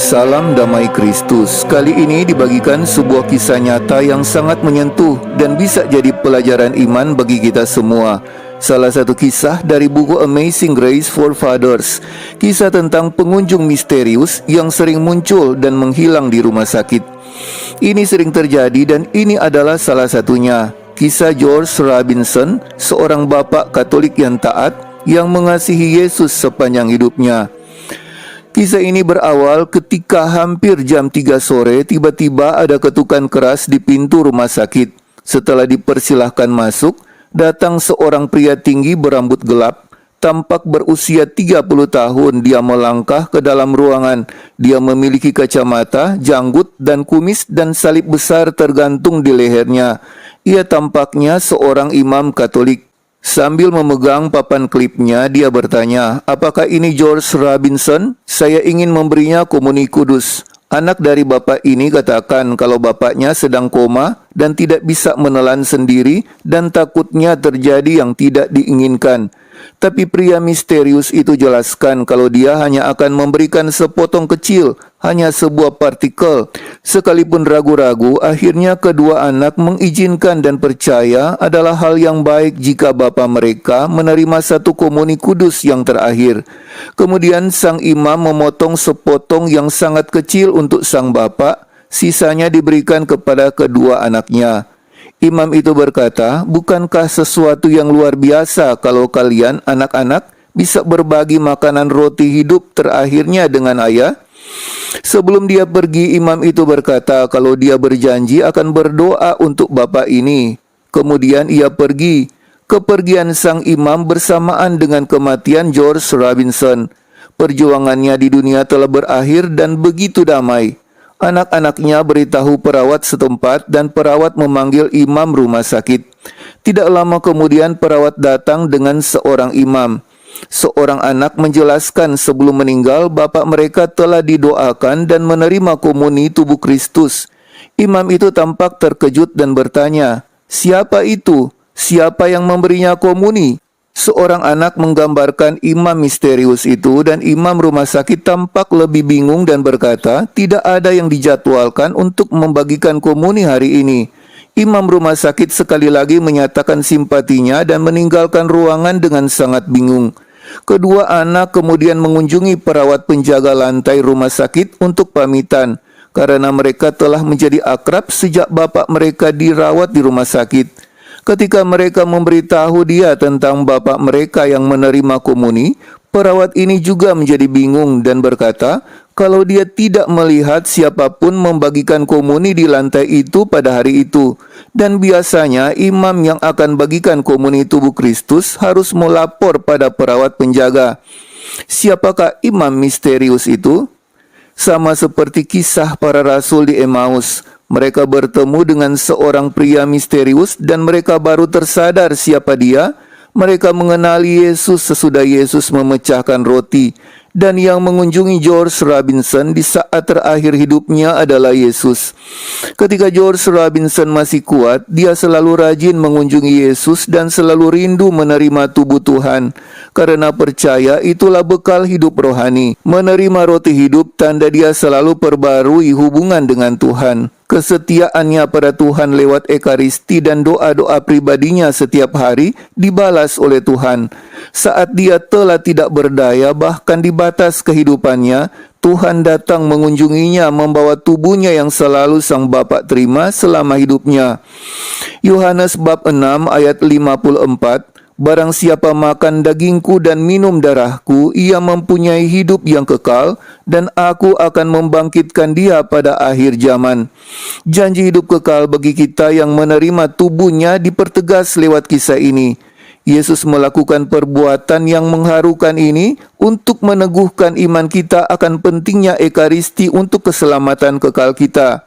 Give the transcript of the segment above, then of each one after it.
Salam damai Kristus. Kali ini dibagikan sebuah kisah nyata yang sangat menyentuh dan bisa jadi pelajaran iman bagi kita semua. Salah satu kisah dari buku Amazing Grace for Fathers. Kisah tentang pengunjung misterius yang sering muncul dan menghilang di rumah sakit. Ini sering terjadi dan ini adalah salah satunya. Kisah George Robinson, seorang bapak Katolik yang taat yang mengasihi Yesus sepanjang hidupnya. Kisah ini berawal ketika hampir jam 3 sore tiba-tiba ada ketukan keras di pintu rumah sakit. Setelah dipersilahkan masuk, datang seorang pria tinggi berambut gelap, tampak berusia 30 tahun. Dia melangkah ke dalam ruangan. Dia memiliki kacamata, janggut, dan kumis dan salib besar tergantung di lehernya. Ia tampaknya seorang imam Katolik. Sambil memegang papan klipnya, dia bertanya, "Apakah ini George Robinson? Saya ingin memberinya komuni kudus." Anak dari bapak ini katakan kalau bapaknya sedang koma dan tidak bisa menelan sendiri dan takutnya terjadi yang tidak diinginkan. Tapi pria misterius itu jelaskan kalau dia hanya akan memberikan sepotong kecil, hanya sebuah partikel. Sekalipun ragu-ragu, akhirnya kedua anak mengizinkan dan percaya adalah hal yang baik jika bapa mereka menerima satu komuni kudus yang terakhir. Kemudian sang imam memotong sepotong yang sangat kecil untuk sang bapak, sisanya diberikan kepada kedua anaknya. Imam itu berkata, "Bukankah sesuatu yang luar biasa kalau kalian, anak-anak, bisa berbagi makanan roti hidup terakhirnya dengan ayah?" Sebelum dia pergi, imam itu berkata kalau dia berjanji akan berdoa untuk bapak ini. Kemudian ia pergi. Kepergian sang imam bersamaan dengan kematian George Robinson. Perjuangannya di dunia telah berakhir dan begitu damai. Anak-anaknya beritahu perawat setempat dan perawat memanggil imam rumah sakit. Tidak lama kemudian perawat datang dengan seorang imam. Seorang anak menjelaskan sebelum meninggal bapak mereka telah didoakan dan menerima komuni tubuh Kristus. Imam itu tampak terkejut dan bertanya, "Siapa itu? Siapa yang memberinya komuni?" Seorang anak menggambarkan imam misterius itu dan imam rumah sakit tampak lebih bingung dan berkata, "Tidak ada yang dijadwalkan untuk membagikan komuni hari ini." Imam rumah sakit sekali lagi menyatakan simpatinya dan meninggalkan ruangan dengan sangat bingung. Kedua anak kemudian mengunjungi perawat penjaga lantai rumah sakit untuk pamitan, karena mereka telah menjadi akrab sejak bapak mereka dirawat di rumah sakit. Ketika mereka memberitahu dia tentang bapak mereka yang menerima komuni, perawat ini juga menjadi bingung dan berkata kalau dia tidak melihat siapapun membagikan komuni di lantai itu pada hari itu. Dan biasanya imam yang akan bagikan komuni tubuh Kristus harus melapor pada perawat penjaga. Siapakah imam misterius itu? Sama seperti kisah para rasul di Emmaus. Mereka bertemu dengan seorang pria misterius dan mereka baru tersadar siapa dia. Mereka mengenali Yesus sesudah Yesus memecahkan roti. Dan yang mengunjungi George Robinson di saat terakhir hidupnya adalah Yesus. Ketika George Robinson masih kuat, dia selalu rajin mengunjungi Yesus dan selalu rindu menerima tubuh Tuhan. Karena percaya itulah bekal hidup rohani. Menerima roti hidup tanda dia selalu perbarui hubungan dengan Tuhan. Kesetiaannya pada Tuhan lewat ekaristi dan doa-doa pribadinya setiap hari dibalas oleh Tuhan. Saat dia telah tidak berdaya bahkan di batas kehidupannya, Tuhan datang mengunjunginya membawa tubuhnya yang selalu sang Bapa terima selama hidupnya. Yohanes bab 6 ayat 54, "Barang siapa makan dagingku dan minum darahku, ia mempunyai hidup yang kekal, dan aku akan membangkitkan dia pada akhir zaman." Janji hidup kekal bagi kita yang menerima tubuhnya dipertegas lewat kisah ini. Yesus melakukan perbuatan yang mengharukan ini untuk meneguhkan iman kita akan pentingnya ekaristi untuk keselamatan kekal kita.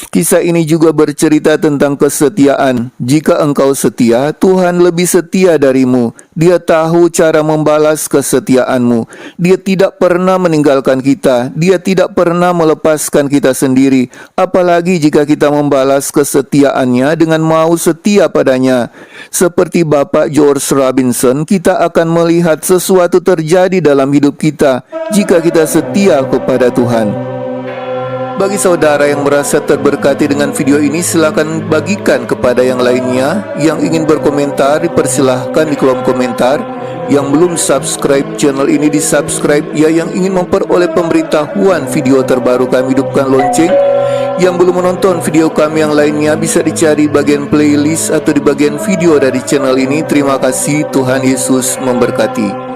Kisah ini juga bercerita tentang kesetiaan. Jika engkau setia, Tuhan lebih setia darimu. Dia tahu cara membalas kesetiaanmu. Dia tidak pernah meninggalkan kita. Dia tidak pernah melepaskan kita sendiri. Apalagi jika kita membalas kesetiaannya dengan mau setia padanya. Seperti Bapak George Robinson, kita akan melihat sesuatu terjadi dalam hidup kita jika kita setia kepada Tuhan. Bagi saudara yang merasa terberkati dengan video ini, silakan bagikan kepada yang lainnya. Yang ingin berkomentar, dipersilahkan di kolom komentar. Yang belum subscribe channel ini, di subscribe ya. Yang ingin memperoleh pemberitahuan video terbaru kami, hidupkan lonceng. Yang belum menonton video kami yang lainnya, bisa dicari bagian playlist atau di bagian video dari channel ini. Terima kasih, Tuhan Yesus memberkati.